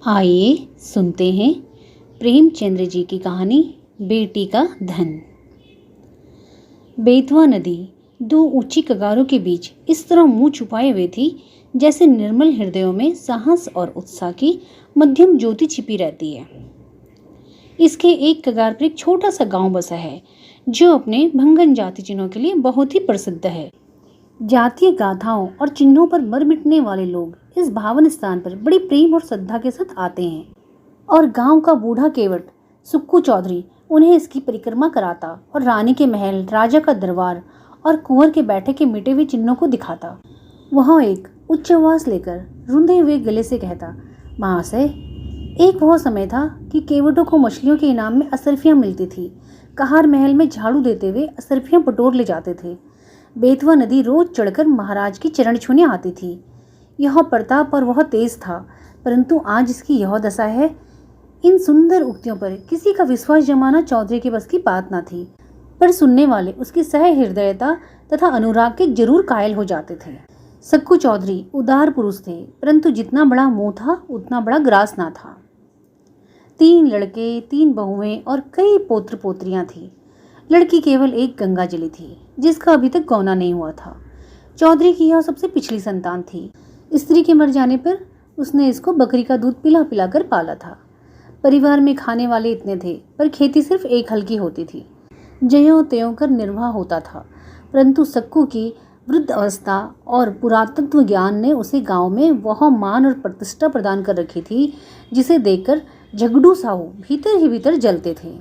आइए सुनते हैं प्रेमचंद्र जी की कहानी बेटी का धन। बेतवा नदी दो ऊंची कगारों के बीच इस तरह मुंह छुपाए हुए थी जैसे निर्मल हृदयों में साहस और उत्साह की मध्यम ज्योति छिपी रहती है। इसके एक कगार पर एक छोटा सा गांव बसा है जो अपने भंगन जाति चिन्हों के लिए बहुत ही प्रसिद्ध है। जातीय गाथाओं और चिन्हों पर मर मिटने वाले लोग इस भावन स्थान पर बड़ी प्रेम और श्रद्धा के साथ आते हैं और गांव का बूढ़ा केवट सुक्कू चौधरी उन्हें इसकी परिक्रमा कराता और रानी के महल, राजा का दरबार और कुंवर के बैठे के मिटे हुए चिन्हों को दिखाता। वहाँ एक उच्च आवाज लेकर रुंधे हुए गले से कहता, महाशय, एक वह समय था कि केवटों को मछलियों के इनाम में असरफियाँ मिलती थी। कहार महल में झाड़ू देते हुए असरफियाँ बटोर ले जाते थे। बेतवा नदी रोज चढ़कर महाराज की चरण छूने आती थी। यह प्रताप और वह तेज था, परंतु आज इसकी यह दशा है। इन सुंदर उक्तियों पर किसी का विश्वास जमाना चौधरी के बस की बात न थी, पर सुनने वाले उसकी सहृदयता तथा अनुराग के जरूर कायल हो जाते थे। सक्कू चौधरी उदार पुरुष थे, परंतु जितना बड़ा मुंह था उतना बड़ा ग्रास ना था। 3 लड़के, 3 बहुएं और कई पोत्र पोत्रियां थी। लड़की केवल एक गंगाजली थी जिसका अभी तक गौना नहीं हुआ था। चौधरी की यह सबसे पिछली संतान थी। स्त्री के मर जाने पर उसने इसको बकरी का दूध पिला पिला कर पाला था। परिवार में खाने वाले इतने थे, पर खेती सिर्फ एक हल की होती थी। ज्यों त्यों कर निर्वाह होता था, परंतु सक्कू की वृद्ध अवस्था और पुरातत्व ज्ञान ने उसे गांव में वह मान और प्रतिष्ठा प्रदान कर रखी थी जिसे देखकर झगड़ू साहू भीतर ही भीतर जलते थे।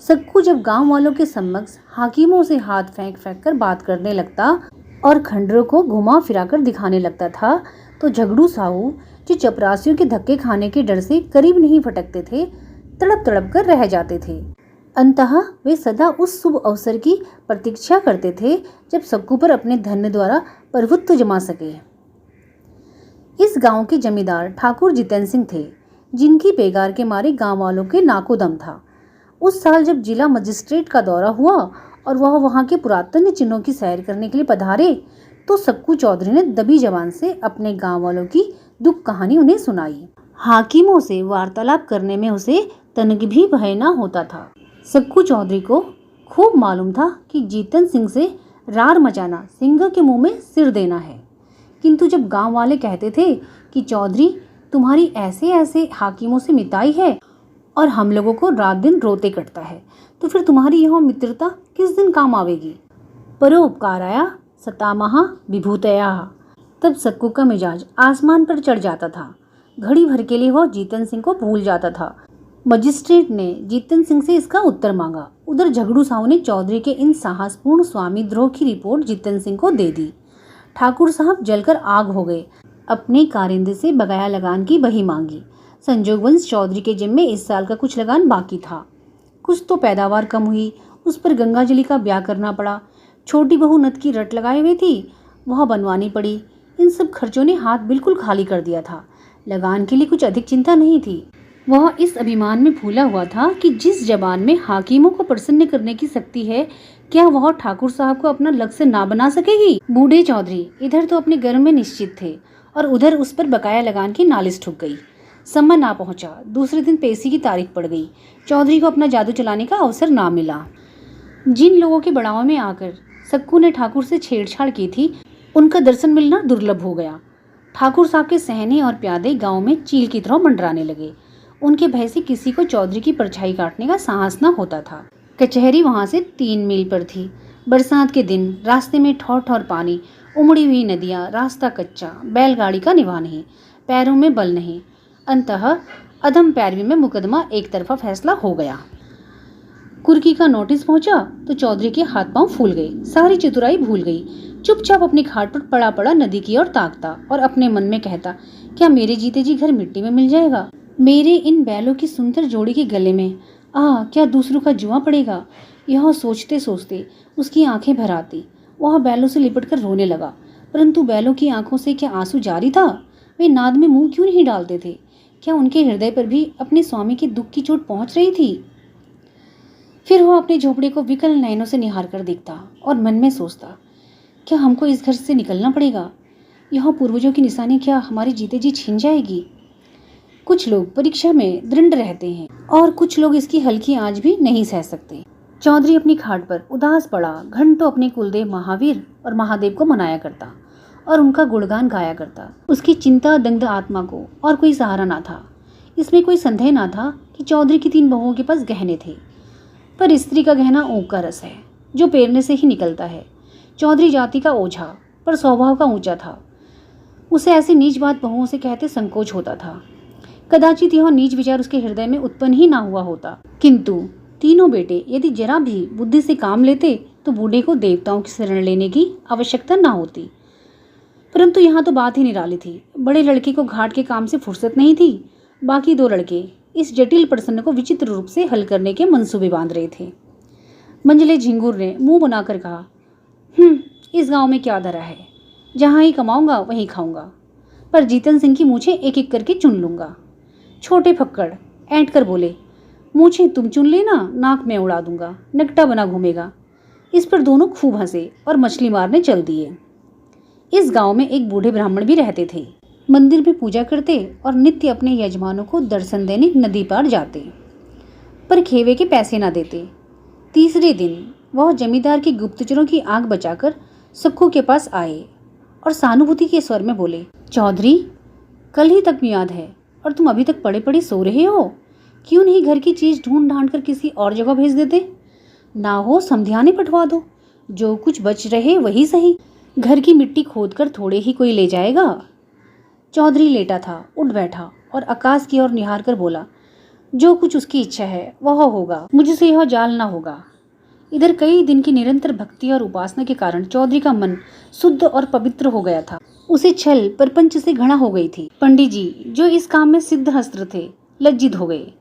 सक्कू जब गांव वालों के समक्ष हाकिमों से हाथ फेंक फेंक कर बात करने लगता और खंडरों को घुमा फिरा कर दिखाने लगता था, तो झगड़ू साहू, जो चपरासियों के धक्के खाने के डर से करीब नहीं फटकते थे, तड़प तड़प कर रह जाते थे। अंततः वे सदा उस शुभ अवसर की प्रतीक्षा करते थे जब सक्कू पर अपने धन द्वारा प्रभुत्व जमा सके। इस गांव के जमींदार ठाकुर जितेंद्र सिंह थे, जिनकी बेगार के मारे गांव वालों के नाको दम था। उस साल जब जिला मजिस्ट्रेट का दौरा हुआ और वह वहां के पुरातन चिन्हों की सैर करने के लिए पधारे, तो सक्कू चौधरी ने दबी जबान से अपने गांव वालों की दुख कहानी उन्हें सुनाई। हाकिमों से वार्तालाप करने में उसे तनिक भी भय न होता था। सक्कू चौधरी को खूब मालूम था कि जीतन सिंह से रार मचाना सिंह के मुंह में सिर देना है, किंतु जब गांव वाले कहते थे कि चौधरी, तुम्हारी ऐसे ऐसे हाकिमों से मिताई है और हम लोगों को रात दिन रोते कटता है, तो फिर तुम्हारी यह मित्रता किस दिन काम आवेगी। परोपकाराया सतामहा विभूतया। तब सक्कू का मिजाज आसमान पर चढ़ जाता था। घड़ी भर के लिए वह जीतन सिंह को भूल जाता था। मजिस्ट्रेट ने जीतन सिंह से इसका उत्तर मांगा। उधर झगड़ू साहू ने चौधरी के इन साहसपूर्ण स्वामी द्रोह की रिपोर्ट जीतन सिंह को दे दी। ठाकुर साहब जलकर आग हो गए। अपने कारिंदे से बकाया लगान की बही मांगी। संजोगवंश चौधरी के जिम्मे इस साल का कुछ लगान बाकी था। कुछ तो पैदावार कम हुई, उस पर गंगाजली का ब्याह करना पड़ा। छोटी बहू नद की रट लगाई हुई थी, वह बनवानी पड़ी। इन सब खर्चों ने हाथ बिल्कुल खाली कर दिया था। लगान के लिए कुछ अधिक चिंता नहीं थी। वह इस अभिमान में फूला हुआ था कि जिस जबान में हाकिमों को प्रसन्न करने की शक्ति है, क्या वह ठाकुर साहब को अपना लक्ष्य ना बना सकेगी। बूढ़े चौधरी इधर तो अपने घर में निश्चित थे और उधर उस पर बकाया लगान की नालिश ठुक गई। समय ना पहुंचा। दूसरे दिन पेशी की तारीख पड़ गई। चौधरी को अपना जादू चलाने का अवसर ना मिला। जिन लोगों के बढ़ावा में आकर सक्कू ने ठाकुर से छेड़छाड़ की थी, उनका दर्शन मिलना दुर्लभ हो गया। ठाकुर साहब के सहने और प्यादे गांव में चील की तरह मंडराने लगे। उनके भय से किसी को चौधरी की परछाई काटने का साहस न होता था। कचहरी वहां से 3 मील पर थी। बरसात के दिन रास्ते में ठौर ठौर पानी, उमड़ी हुई नदियाँ, रास्ता कच्चा, बैलगाड़ी का निवाह नहीं, पैरों में बल नहीं। अंततः अधम पैरवी में मुकदमा एक तरफा फैसला हो गया। कुर्की का नोटिस पहुंचा तो चौधरी के हाथ पांव फूल गए, सारी चतुराई भूल गई। चुपचाप अपनी खाट पर पड़ा पड़ा नदी की ओर ताकता और अपने मन में कहता, क्या मेरे जीते जी घर मिट्टी में मिल जाएगा। मेरे इन बैलों की सुंदर जोड़ी के गले में क्या दूसरों का जुआ पड़ेगा। यह सोचते सोचते उसकी आंखें भर आती। वह बैलों से लिपट कर रोने लगा, परंतु बैलों की आंखों से क्या आंसू जारी था। वे नाद में मुंह क्यों नहीं डालते थे। क्या उनके हृदय पर भी अपने स्वामी के दुख की चोट पहुंच रही थी। फिर वह अपने झोपड़े को विकल नयनों से निहार कर देखता और मन में सोचता, क्या हमको इस घर से निकलना पड़ेगा। यह पूर्वजों की निशानी क्या हमारी जीते जी छीन जाएगी। कुछ लोग परीक्षा में दृढ़ रहते हैं और कुछ लोग इसकी हल्की आंच भी नहीं सह सकते। चौधरी अपनी खाट पर उदास पड़ा घंटों अपने कुलदेव महावीर और महादेव को मनाया करता और उनका गुणगान गाया करता। उसकी चिंता दग्ध आत्मा को और कोई सहारा ना था। इसमें कोई संदेह ना था कि चौधरी की 3 बहुओं के पास गहने थे, पर स्त्री का गहना ऊँट का रस है जो पेरने से ही निकलता है। चौधरी जाति का ओझा पर स्वभाव का ऊंचा था। उसे ऐसी नीच बात बहुओं से कहते संकोच होता था। कदाचित यह नीच विचार उसके हृदय में उत्पन्न ही ना हुआ होता, किंतु तीनों बेटे यदि जरा भी बुद्धि से काम लेते तो बूढ़े को देवताओं की शरण लेने की आवश्यकता ना होती। परंतु यहाँ तो बात ही निराली थी। बड़े लड़के को घाट के काम से फुर्सत नहीं थी। बाकी 2 लड़के इस जटिल प्रश्न को विचित्र रूप से हल करने के मंसूबे बांध रहे थे। मंझले झिंगुर ने मुंह बनाकर कहा, इस गांव में क्या धरा है, जहाँ ही कमाऊंगा वहीं खाऊंगा, पर जीतन सिंह की मूछें एक एक करके चुन लूंगा। छोटे फक्कड़ ऐंठ कर बोले, मूछें तुम चुन लेना, नाक में उड़ा दूंगा, नकटा बना घूमेगा। इस पर दोनों खूब हंसे और मछली मारने चल दिए। इस गांव में एक बूढ़े ब्राह्मण भी रहते थे। मंदिर में पूजा करते और नित्य अपने यजमानों को दर्शन देने नदी पार जाते, पर खेवे के पैसे ना देते। तीसरे दिन वह जमींदार के गुप्तचरों की आंख बचाकर सखू के पास आए और सहानुभूति के स्वर में बोले, चौधरी, कल ही तक मियाद है और तुम अभी तक पड़े पड़े सो रहे हो। क्यों नहीं घर की चीज ढूंढ ढांड कर किसी और जगह भेज देते? ना हो समधियाने पठवा दो, जो कुछ बच रहे वही सही। घर की मिट्टी खोद कर थोड़े ही कोई ले जाएगा। चौधरी लेटा था, उठ बैठा और आकाश की ओर निहार कर बोला, जो कुछ उसकी इच्छा है वह होगा, मुझसे यह जाल ना होगा। इधर कई दिन की निरंतर भक्ति और उपासना के कारण चौधरी का मन शुद्ध और पवित्र हो गया था। उसे छल परपंच से घृणा हो गई थी। पंडित जी जो इस काम में सिद्ध हस्त्र थे लज्जित हो गए,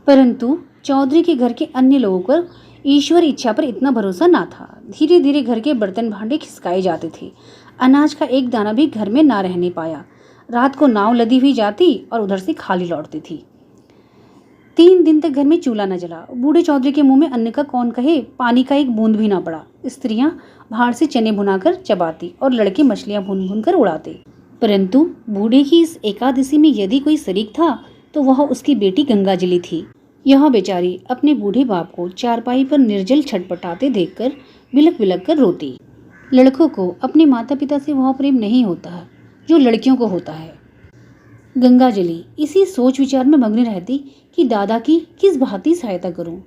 परंतु चौधरी के घर के अन्य लोगों पर ईश्वर इच्छा पर इतना भरोसा ना था। धीरे धीरे घर के बर्तन भांडे खिसकाए जाते थे। अनाज का एक दाना भी घर में ना रहने पाया। रात को नाव लदी हुई जाती और उधर से खाली लौटती थी। 3 दिन तक घर में चूल्हा न जला। बूढ़े चौधरी के मुंह में अन्न का कौन कहे, पानी का एक बूंद भी ना पड़ा। स्त्रियां भाड़ से चने भुनाकर चबाती और लड़के मछलियां भून भून कर उड़ाते। परंतु बूढ़े की इस एकादशी में यदि कोई शरीक था तो वह उसकी बेटी गंगाजली थी। यह बेचारी अपने बूढ़े बाप को चारपाई पर निर्जल छटपटाते देखकर बिलक बिलक कर रोती। लड़कों को अपने माता पिता से वह प्रेम नहीं होता जो लड़कियों को होता है। गंगाजली इसी सोच विचार में मग्न रहती कि दादा की किस भांति सहायता करूं।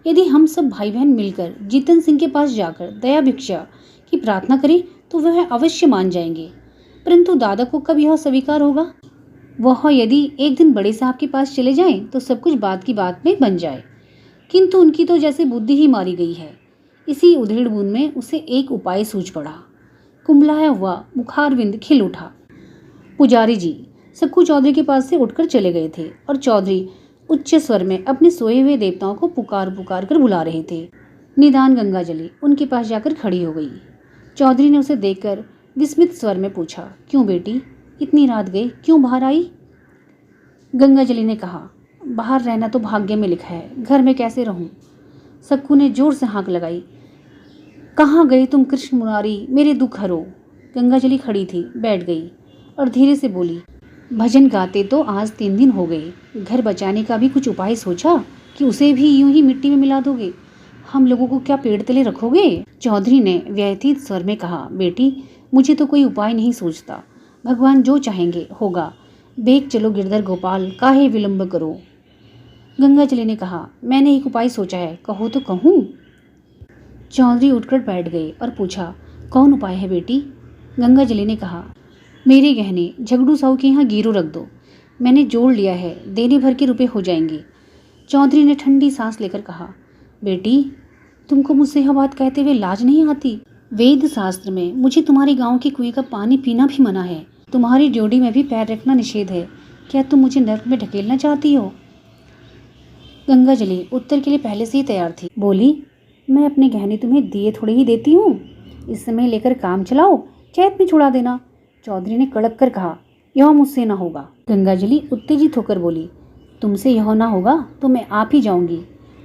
यदि हम सब भाई बहन मिलकर जीतन सिंह के पास जाकर दया भिक्षा की प्रार्थना करें तो वह अवश्य मान जाएंगे, परंतु दादा को कब यह स्वीकार होगा? वह यदि एक दिन बड़े साहब के पास चले जाएं तो सब कुछ बात की बात में बन जाए, किंतु उनकी तो जैसे बुद्धि ही मारी गई है। इसी उधेड़ बुन में उसे एक उपाय सूझ पड़ा। कुंबलाया हुआ मुखारविंद खिल उठा। पुजारी जी सक्कू चौधरी के पास से उठकर चले गए थे और चौधरी उच्च स्वर में अपने सोए हुए देवताओं को पुकार पुकार कर बुला रहे थे। निदान गंगाजली उनके पास जाकर खड़ी हो गई। चौधरी ने उसे देखकर विस्मित स्वर में पूछा, क्यों बेटी, इतनी रात गई, क्यों बाहर आई? गंगाजली ने कहा, बाहर रहना तो भाग्य में लिखा है, घर में कैसे रहूं? सक्कू ने जोर से हाँक लगाई, कहाँ गए तुम कृष्ण मुरारी, मेरे दुख हरो। गंगाजली खड़ी थी, बैठ गई और धीरे से बोली, भजन गाते तो आज 3 दिन हो गए। घर बचाने का भी कुछ उपाय सोचा कि उसे भी यूं ही मिट्टी में मिला दोगे? हम लोगों को क्या पेड़ तले रखोगे? चौधरी ने व्यथित स्वर में कहा, बेटी मुझे तो कोई उपाय नहीं सोचता, भगवान जो चाहेंगे होगा। बेग चलो गिरधर गोपाल, काहे विलंब करो। गंगाजली ने कहा, मैंने एक उपाय सोचा है, कहो तो कहूँ? चौधरी उठकर बैठ गए और पूछा, कौन उपाय है बेटी? गंगाजली ने कहा, मेरे गहने झगड़ू साहू के यहाँ गिरो रख दो, मैंने जोड़ लिया है, देने भर के रुपए हो जाएंगे। चौधरी ने ठंडी सांस लेकर कहा, बेटी तुमको मुझसे यह बात कहते हुए लाज नहीं आती? वेद शास्त्र में मुझे तुम्हारे गांव के कुएं का पानी पीना भी मना है, तुम्हारी ड्योढ़ी में भी पैर रखना निषेध है। क्या तुम मुझे नर्क में ढकेलना चाहती हो? गंगाजली उत्तर के लिए पहले से ही तैयार थी। बोली, मैं अपने गहने तुम्हें दिए थोड़े ही देती हूँ, इस समय लेकर काम चलाओ, चैत में छुड़ा देना। चौधरी ने कड़क कर कहा, यह मुझसे ना होगा। गंगाजली उत्तेजित होकर बोली, तुमसे यह ना होगा तो मैं आप ही जाऊंगी,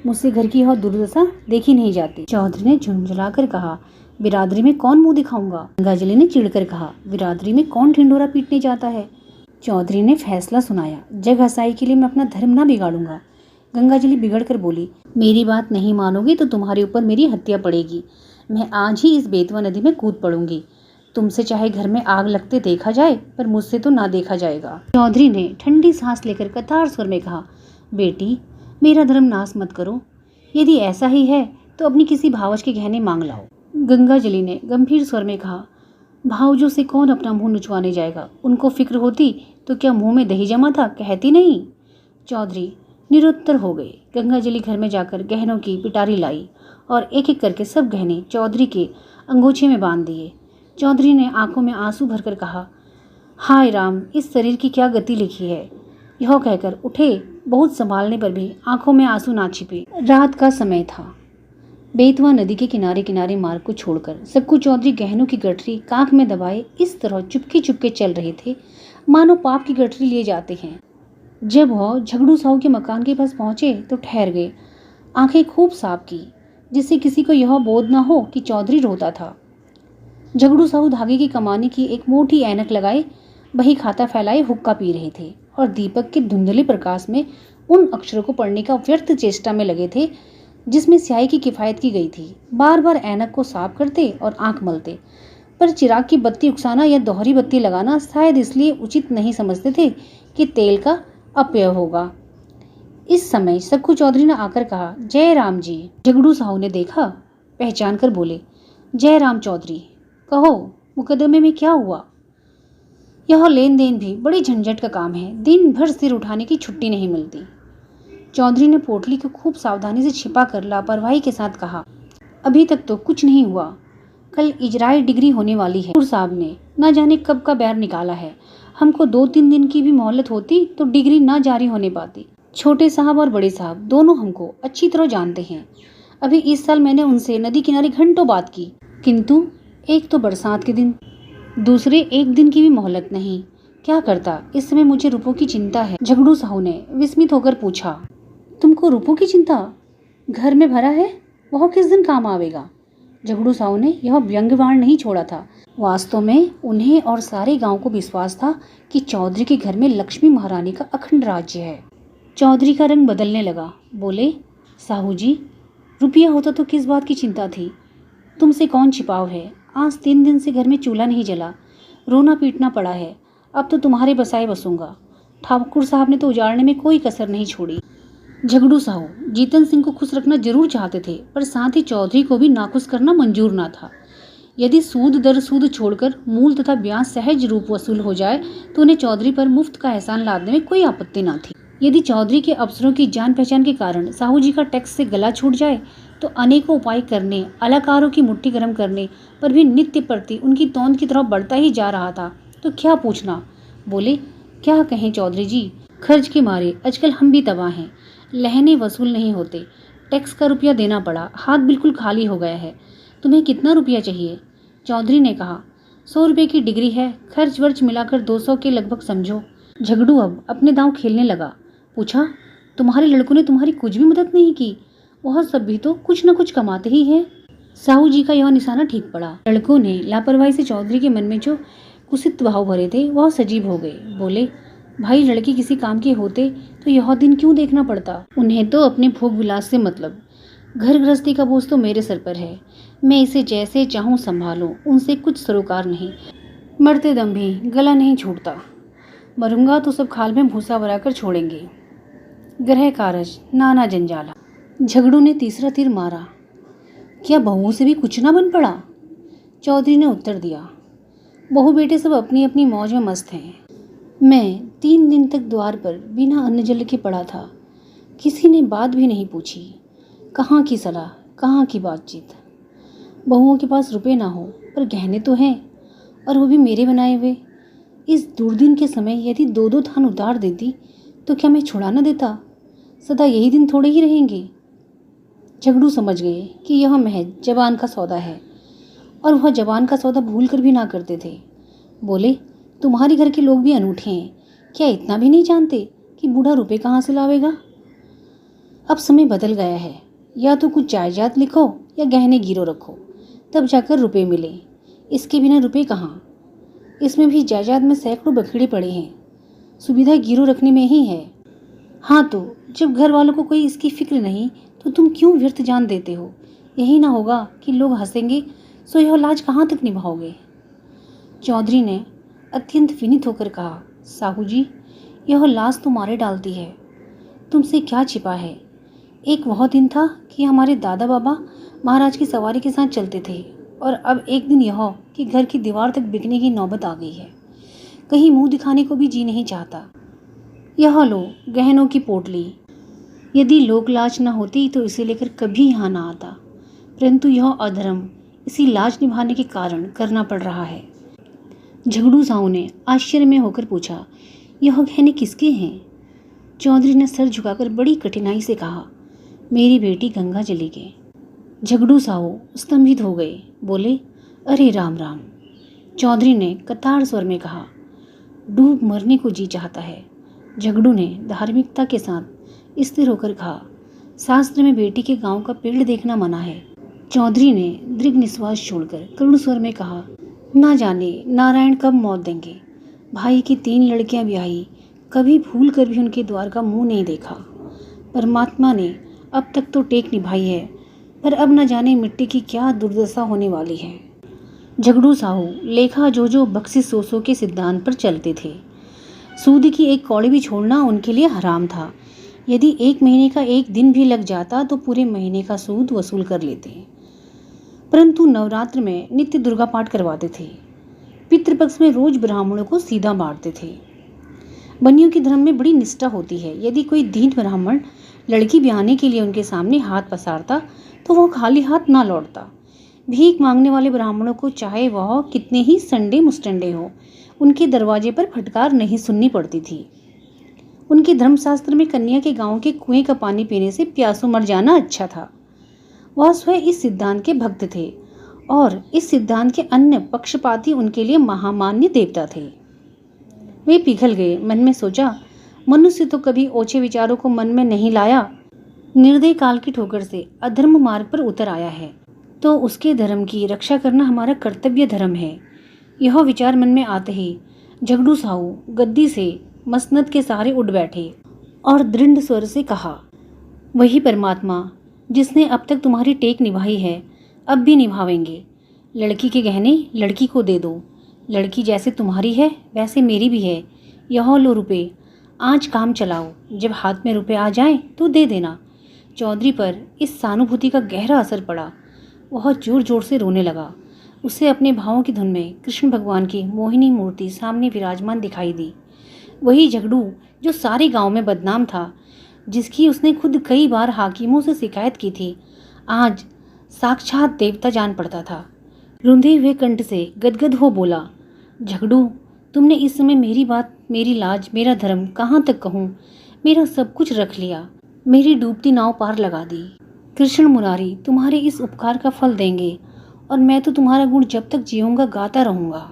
मुझसे घर की यह दुर्दशा देखी नहीं जाती। चौधरी ने झुंझला कर कहा, बिरादरी में कौन मुंह दिखाऊंगा? गंगाजली ने चिढ़कर कहा, बिरादरी में कौन ढिंडोरा पीटने जाता है? चौधरी ने फैसला सुनाया। जग हंसाई के लिए मैं अपना धर्म ना बिगाड़ूंगा। गंगाजली बिगड़ कर बोली, मेरी बात नहीं मानोगी तो तुम्हारे ऊपर मेरी हत्या पड़ेगी। मैं आज ही इस बेतवा नदी में कूद पड़ूंगी। तुमसे चाहे घर में आग लगते देखा जाए, पर मुझसे तो ना देखा जाएगा। चौधरी ने ठंडी सांस लेकर कतार स्वर में कहा, बेटी, मेरा धर्म नाश मत करो। यदि ऐसा ही है तो अपनी किसी भावज के गहने मांग लाओ। गंगाजली ने गंभीर स्वर में कहा, भावजों से कौन अपना मुंह नुचवाने जाएगा? उनको फिक्र होती तो क्या मुंह में दही जमा था, कहती नहीं। चौधरी निरुत्तर हो गए। गंगाजली घर में जाकर गहनों की पिटारी लाई और एक एक करके सब गहने चौधरी के अंगोछे में बांध दिए। चौधरी ने आंखों में आंसू भरकर कहा, हाय राम, इस शरीर की क्या गति लिखी है। यह कहकर उठे। बहुत संभालने पर भी आंखों में आंसू ना छिपे। रात का समय था। बेतवा नदी के किनारे किनारे मार्ग को छोड़कर सक्कू चौधरी गहनों की गठरी कांख में दबाए इस तरह चुपके चुपके चल रहे थे मानो पाप की गठरी लिए जाते हैं। जब वह झगड़ू साहू के मकान के पास पहुंचे तो ठहर गए। आंखें खूब साफ की, जिससे किसी को यह बोध न हो कि चौधरी रोता था। झगड़ू साहू धागे की कमानी की एक मोटी ऐनक लगाए बही खाता फैलाए हुक्का पी रहे थे और दीपक के धुंधले प्रकाश में उन अक्षरों को पढ़ने का व्यर्थ चेष्टा में लगे थे जिसमें स्याही की किफायत की गई थी। बार बार ऐनक को साफ करते और आंख मलते, पर चिराग की बत्ती उकसाना या दोहरी बत्ती लगाना शायद इसलिए उचित नहीं समझते थे कि तेल का अपव्यय होगा। इस समय सक्कू चौधरी ने आकर कहा, जय राम जी। झगड़ू साहू ने देखा, पहचान कर बोले, जय राम चौधरी, कहो मुकदमे में क्या हुआ? यह लेन देन भी बड़ी झंझट का काम है। दिन भर सिर उठाने की छुट्टी नहीं मिलती। चौधरी ने पोटली को खूब सावधानी से छिपाकर लापरवाही के साथ कहा, अभी तक तो कुछ नहीं हुआ। कल इजराई डिग्री होने वाली है। साहब ने न जाने कब का बैर निकाला है। हमको 2-3 दिन की भी मोहलत होती तो डिग्री ना जारी होने पाती। छोटे साहब और बड़े साहब दोनों हमको अच्छी तरह जानते हैं। अभी इस साल मैंने उनसे नदी किनारे घंटों बात की, किंतु एक तो बरसात के दिन, दूसरे एक दिन की भी मोहलत नहीं। क्या करता? इस समय मुझे रुपयों की चिंता है। झगड़ू साहू ने विस्मित होकर पूछा, तुमको रुपयों की चिंता? घर में भरा है, वह किस दिन काम आवेगा? झगड़ू साहू ने यह व्यंग्यवाण नहीं छोड़ा था। वास्तव में उन्हें और सारे गांव को विश्वास था कि चौधरी के घर में लक्ष्मी महारानी का अखंड राज्य है। चौधरी का रंग बदलने लगा। बोले, साहू जी, रुपया होता तो किस बात की चिंता थी? तुमसे कौन छिपाव है? आज 3 दिन से घर में चूल्हा नहीं जला, रोना पीटना पड़ा है। अब तो तुम्हारे बसाए बसूंगा। ठाकुर साहब ने तो उजाड़ने में कोई कसर नहीं छोड़ी। झगड़ू साहू जीतन सिंह को खुश रखना जरूर चाहते थे, पर साथ ही चौधरी को भी नाखुश करना मंजूर ना था। यदि सूद दर सूद छोड़कर मूल तथा ब्याज सहज रूप वसूल हो जाए तो उन्हें चौधरी पर मुफ्त का एहसान लादने में कोई आपत्ति ना थी। यदि चौधरी के अफसरों की जान पहचान के कारण साहू जी का टैक्स से गला छूट जाए तो अनेकों उपाय करने, अलाकारों की मुट्ठी गर्म करने पर भी नित्य प्रति उनकी तौंद की तरफ बढ़ता ही जा रहा था। तो क्या पूछना। बोले, क्या कहें चौधरी जी, खर्च के मारे आजकल हम भी तबाह हैं। लहने वसूल नहीं होते, टैक्स का रुपया देना पड़ा, हाथ बिल्कुल खाली हो गया है। तुम्हें कितना रुपया चाहिए? चौधरी ने कहा, 100 रुपये की डिग्री है, खर्च वर्च मिलाकर 200 के लगभग समझो। झगड़ू अब अपने दांव खेलने लगा। पूछा, तुम्हारे लड़कों ने तुम्हारी कुछ भी मदद नहीं की? वह सब भी तो कुछ न कुछ कमाते ही हैं। साहू जी का यह निशाना ठीक पड़ा। लड़कों ने लापरवाही से चौधरी के मन में जो कुसित भाव भरे थे वह सजीव हो गए। बोले, भाई, लड़के किसी काम के होते तो यह दिन क्यों देखना पड़ता? उन्हें तो अपने भोग विलास से मतलब। घर गृहस्थी का बोझ तो मेरे सर पर है। मैं इसे जैसे चाहूँ संभालूं, उनसे कुछ सरोकार नहीं। मरते दम भी गला नहीं छूटता। मरूंगा तो सब खाल में भूसा भराकर छोड़ेंगे। ग्रह कारज नाना जंजाला। झगड़ू ने तीसरा तीर मारा। क्या बहुओं से भी कुछ ना बन पड़ा? चौधरी ने उत्तर दिया, बहू बेटे सब अपनी अपनी मौज में मस्त हैं। मैं 3 दिन तक द्वार पर बिना अन्न जल के पड़ा था। किसी ने बात भी नहीं पूछी। कहाँ की सलाह, कहाँ की बातचीत। बहुओं के पास रुपए ना हो पर गहने तो हैं, और वो भी मेरे बनाए हुए। इस दुर्दिन के समय यदि 2-2 थान उतार देती तो क्या मैं छुड़ा न देता? सदा यही दिन थोड़े ही रहेंगे। झगड़ू समझ गए कि यह महज जबान का सौदा है, और वह जबान का सौदा भूल कर भी ना करते थे। बोले, तुम्हारे घर के लोग भी अनूठे हैं। क्या इतना भी नहीं जानते कि बूढ़ा रुपए कहाँ से लावेगा? अब समय बदल गया है। या तो कुछ जायदाद लिखो या गहने गिरो रखो, तब जाकर रुपए मिले। इसके बिना रुपए कहाँ? इसमें भी जायदाद में सैकड़ों बखेड़े पड़े हैं। सुविधा गिरो रखने में ही है। हाँ तो जब घर वालों को कोई इसकी फिक्र नहीं तो तुम क्यों व्यर्थ जान देते हो? यही ना होगा कि लोग हंसेंगे, सो यह लाज कहाँ तक निभाओगे? चौधरी ने अत्यंत विनीत होकर कहा, साहू जी, यह लाज तो मारे डालती है। तुमसे क्या छिपा है? एक वह दिन था कि हमारे दादा बाबा महाराज की सवारी के साथ चलते थे, और अब एक दिन यह कि घर की दीवार तक बिकने की नौबत आ गई है। कहीं मुंह दिखाने को भी जी नहीं चाहता। यह लो गहनों की पोटली। यदि लोक लाज न होती तो इसे लेकर कभी यहाँ ना आता, परंतु यह अधर्म इसी लाज निभाने के कारण करना पड़ रहा है। झगड़ू साहू ने आश्चर्य में होकर पूछा, यह गहने किसके हैं? चौधरी ने सर झुकाकर बड़ी कठिनाई से कहा, मेरी बेटी गंगा चली गई। झगड़ू साहू स्तंभित हो गए, बोले, अरे राम राम। चौधरी ने कतार स्वर में कहा, डूब मरने को जी चाहता है। झगड़ू ने धार्मिकता के साथ स्थिर होकर कहा, शास्त्र में बेटी के गांव का पेड़ देखना मना है। चौधरी ने दीर्घ निश्वास छोड़कर करुण स्वर में कहा, ना जाने नारायण कब मौत देंगे। भाई की 3 लड़कियां ब्याही, कभी भूल कर भी उनके द्वार का मुंह नहीं देखा। परमात्मा ने अब तक तो टेक निभाई है, पर अब न जाने मिट्टी की क्या दुर्दशा होने वाली है। झगड़ू साहू लेखा जो बख्शिश सोसो के सिद्धांत पर चलते थे। सूद की एक कौड़ी भी छोड़ना उनके लिए हराम था। यदि 1 महीने का 1 दिन भी लग जाता तो पूरे महीने का सूद वसूल कर लेते। परंतु नवरात्र में नित्य दुर्गा पाठ करवाते थे। पितृपक्ष में रोज ब्राह्मणों को सीधा बांटते थे। बनियों के धर्म में बड़ी निष्ठा होती है। यदि कोई दीन ब्राह्मण लड़की ब्याहने के लिए उनके सामने हाथ पसारता तो वह खाली हाथ ना लौटता। भीख मांगने वाले ब्राह्मणों को चाहे वह कितने ही संडे मुस्टंडे हो, उनके दरवाजे पर फटकार नहीं सुननी पड़ती थी। उनके धर्मशास्त्र में कन्या के गांव के कुएं का पानी पीने से प्यासों मर जाना अच्छा था। वह स्वयं इस सिद्धांत के भक्त थे और इस सिद्धांत के अन्य पक्षपाती उनके लिए महामान्य देवता थे। वे पिघल गए। मन में सोचा, मनुष्य तो कभी ओछे विचारों को मन में नहीं लाया। निर्दय काल की ठोकर से अधर्म मार्ग पर उतर आया है तो उसके धर्म की रक्षा करना हमारा कर्तव्य धर्म है। यह विचार मन में आते ही झगड़ू साहू गद्दी से मसनद के सहारे उठ बैठे और दृढ़ स्वर से कहा, वही परमात्मा जिसने अब तक तुम्हारी टेक निभाई है अब भी निभावेंगे। लड़की के गहने लड़की को दे दो। लड़की जैसे तुम्हारी है वैसे मेरी भी है। यह लो रुपए, आज काम चलाओ। जब हाथ में रुपए आ जाएं तो दे देना। चौधरी पर इस सहानुभूति का गहरा असर पड़ा। वह जोर जोर से रोने लगा। उसे अपने भावों की धुन में कृष्ण भगवान की मोहिनी मूर्ति सामने विराजमान दिखाई दी। वही झगड़ू जो सारे गांव में बदनाम था, जिसकी उसने खुद कई बार हाकिमों से शिकायत की थी, आज साक्षात देवता जान पड़ता था। रुंधे हुए कंठ से गदगद हो बोला, झगड़ू, तुमने इस समय मेरी बात, मेरी लाज, मेरा धर्म कहाँ तक कहूँ, मेरा सब कुछ रख लिया, मेरी डूबती नाव पार लगा दी। कृष्ण मुरारी तुम्हारे इस उपकार का फल देंगे और मैं तो तुम्हारा गुण जब तक जीऊंगा गाता रहूंगा।